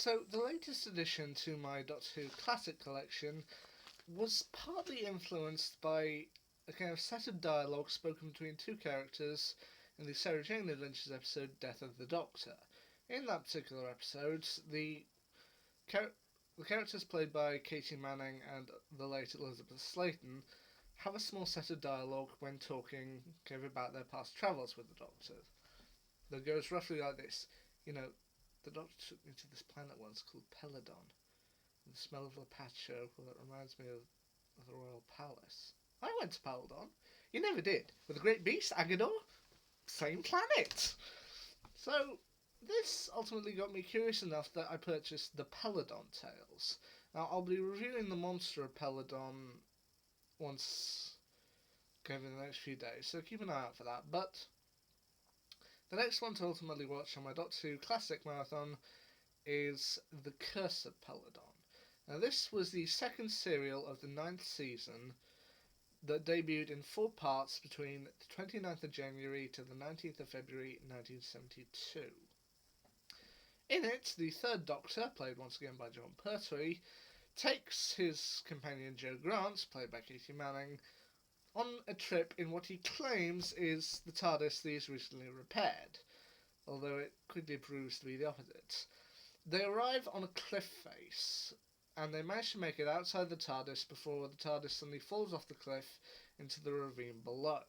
So, the latest addition to my Doctor Who Classic collection was partly influenced by a kind of set of dialogue spoken between two characters in the Sarah Jane Adventures episode Death of the Doctor. In that particular episode, char- the characters played by Katie Manning and the late Elizabeth Sladen have a small set of dialogue when talking kind of about their past travels with the Doctor. That goes roughly like this. You know, the Doctor took me to this planet once called Peladon. The smell of the patio, well, it reminds me of the Royal Palace. I went to Peladon. You never did. With the great beast, Agador? Same planet! So, this ultimately got me curious enough that I purchased the Peladon Tales. Now, I'll be reviewing the monster of Peladon once over the next few days, so keep an eye out for that. But the next one to ultimately watch on my Doctor Who Classic Marathon is The Curse of Peladon. Now, this was the second serial of the ninth season that debuted in 4 parts between the 29th of January to the 19th of February 1972. In it, the third Doctor, played once again by John Pertwee, takes his companion Jo Grant, played by Katie Manning, on a trip in what he claims is the TARDIS that he's recently repaired, although it quickly proves to be the opposite. They arrive on a cliff face, and they manage to make it outside the TARDIS before the TARDIS suddenly falls off the cliff into the ravine below.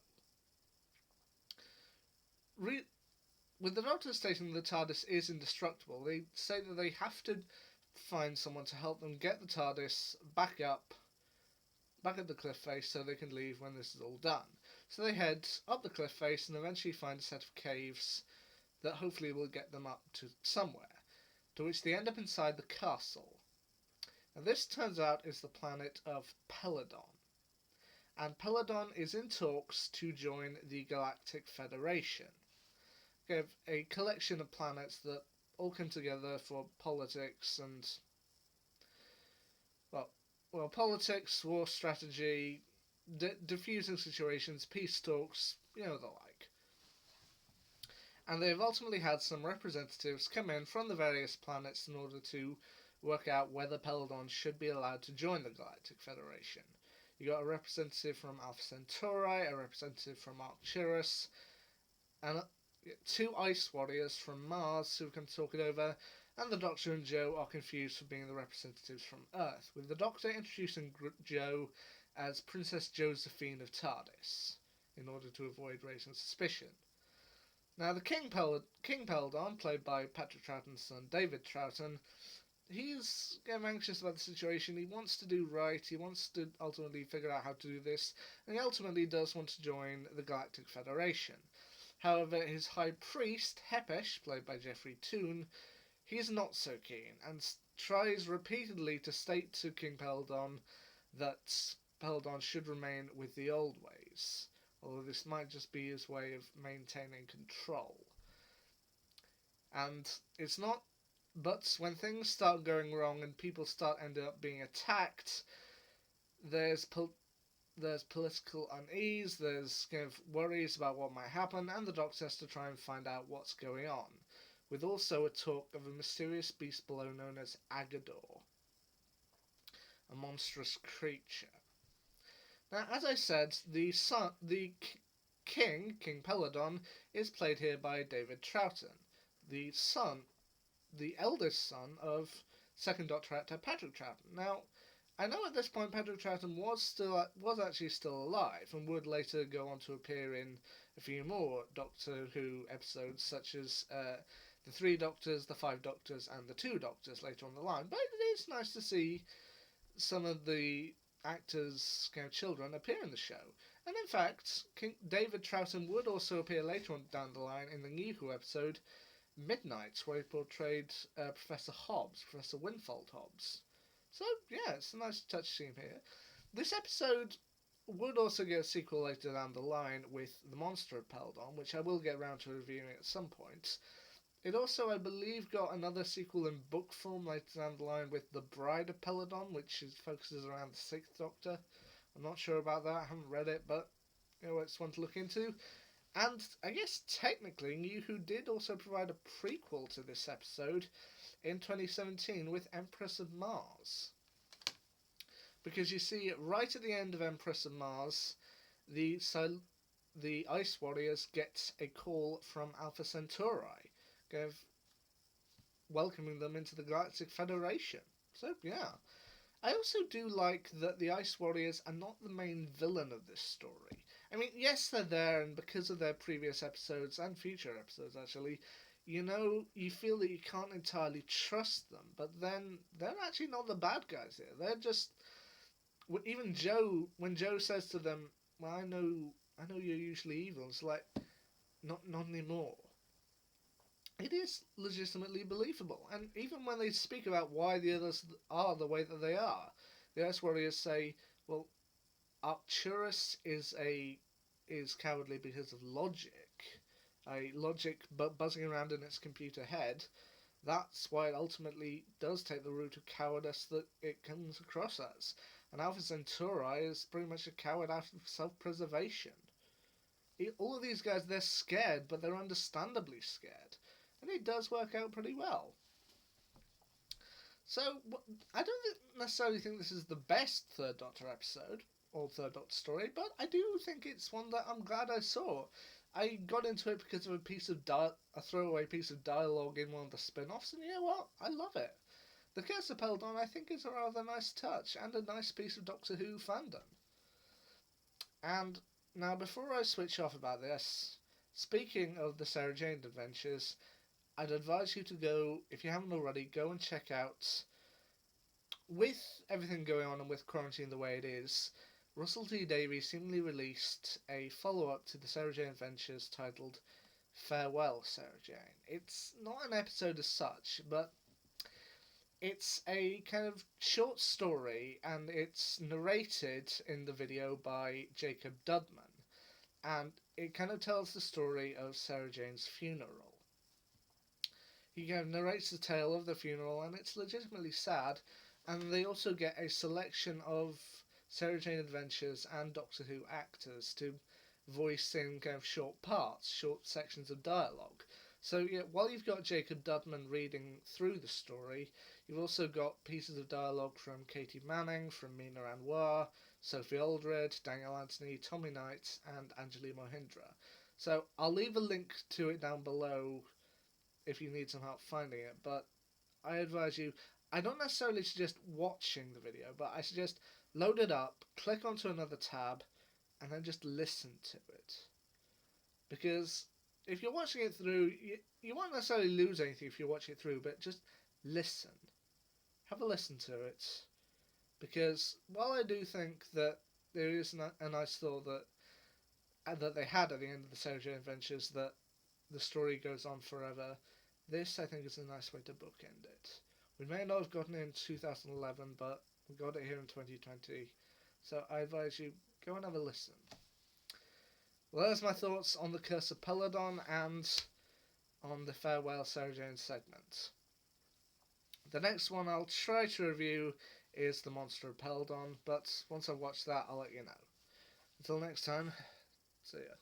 With the Doctor stating the TARDIS is indestructible, they say that they have to find someone to help them get the TARDIS back at the cliff face so they can leave when this is all done. So they head up the cliff face and eventually find a set of caves that hopefully will get them up to somewhere, to which they end up inside the castle. Now, this turns out is the planet of Peladon, and Peladon is in talks to join the Galactic Federation, a collection of planets that all come together for politics and, politics, war strategy, diffusing situations, peace talks, the like. And they've ultimately had some representatives come in from the various planets in order to work out whether Peladon should be allowed to join the Galactic Federation. You got a representative from Alpha Centauri, a representative from Arcturus, and 2 ice warriors from Mars who can talk it over, and the Doctor and Jo are confused for being the representatives from Earth, with the Doctor introducing Jo as Princess Josephine of TARDIS, in order to avoid raising suspicion. Now, the King Peladon, played by Patrick Troughton's son David Troughton, he's getting anxious about the situation. He wants to do right, he wants to ultimately figure out how to do this, and he ultimately does want to join the Galactic Federation. However, his High Priest, Hepesh, played by Jeffrey Toone, he's not so keen, and tries repeatedly to state to King Peladon that Peladon should remain with the old ways, although this might just be his way of maintaining control. And it's not, but when things start going wrong and people end up being attacked, there's political unease, there's kind of worries about what might happen, and the Doctor has to try and find out what's going on, with also a talk of a mysterious beast below known as Agador, a monstrous creature. Now, as I said, the King Peladon, is played here by David Troughton, the eldest son of second Doctor actor Patrick Troughton. Now, I know at this point Patrick Troughton was actually still alive and would later go on to appear in a few more Doctor Who episodes, such as the 3 Doctors, the 5 Doctors, and the 2 Doctors later on the line. But it is nice to see some of the actors' children appear in the show. And in fact, David Troughton would also appear later on down the line in the New Who episode Midnight, where he portrayed Professor Winfold Hobbs. So, yeah, it's a nice touch to see him here. This episode would also get a sequel later down the line with The Monster of Peladon, which I will get around to reviewing at some point. It also, I believe, got another sequel in book form later down the line with The Bride of Peladon, which focuses around the 6th Doctor. I'm not sure about that, I haven't read it, but it's one to look into. And I guess technically, New Who did also provide a prequel to this episode in 2017 with Empress of Mars. Because you see, right at the end of Empress of Mars, the the Ice Warriors get a call from Alpha Centauri, kind of welcoming them into the Galactic Federation. So yeah, I also do like that the Ice Warriors are not the main villain of this story. I mean, yes, they're there, and because of their previous episodes and future episodes, actually, you feel that you can't entirely trust them. But then they're actually not the bad guys here. They're just even Joe. When Joe says to them, "Well, I know you're usually evil," it's like, not anymore. It is legitimately believable, and even when they speak about why the others are the way that they are, the Ice Warriors say, "Well, Arcturus is cowardly because of logic, a logic but buzzing around in its computer head. That's why it ultimately does take the route of cowardice that it comes across as. And Alpha Centauri is pretty much a coward out of self-preservation. All of these guys, they're scared, but they're understandably scared, and it does work out pretty well. So I don't necessarily think this is the best Third Doctor episode or Third Doctor story, but I do think it's one that I'm glad I saw. I got into it because of a throwaway piece of dialogue in one of the spin-offs, and you know what? I love it. The Curse of Peladon, I think, is a rather nice touch and a nice piece of Doctor Who fandom. And now, before I switch off about this, speaking of the Sarah Jane adventures, I'd advise you to go, if you haven't already, go and check out, with everything going on and with quarantine the way it is, Russell T Davies seemingly released a follow-up to the Sarah Jane adventures titled Farewell, Sarah Jane. It's not an episode as such, but it's a kind of short story, and it's narrated in the video by Jacob Dudman, and it kind of tells the story of Sarah Jane's funeral. He kind of narrates the tale of the funeral, and it's legitimately sad. And they also get a selection of Sarah Jane Adventures and Doctor Who actors to voice in kind of short parts, short sections of dialogue. So yeah, while you've got Jacob Dudman reading through the story, you've also got pieces of dialogue from Katie Manning, from Mina Anwar, Sophie Aldred, Daniel Anthony, Tommy Knight, and Anjali Mohindra. So I'll leave a link to it down below if you need some help finding it, but I advise you, I don't necessarily suggest watching the video, but I suggest load it up, click onto another tab, and then just listen to it. Because if you're watching it through, you won't necessarily lose anything if you watch it through, but just listen. Have a listen to it. Because while I do think that there is a nice thought that they had at the end of the Sarah Jane Adventures, that the story goes on forever, this I think is a nice way to bookend it. We may not have gotten it in 2011, but we got it here in 2020. So I advise you, go and have a listen. Well, there's my thoughts on the Curse of Peladon and on the Farewell Sarah Jane segment. The next one I'll try to review is The Monster of Peladon, but once I've watched that, I'll let you know. Until next time, see ya.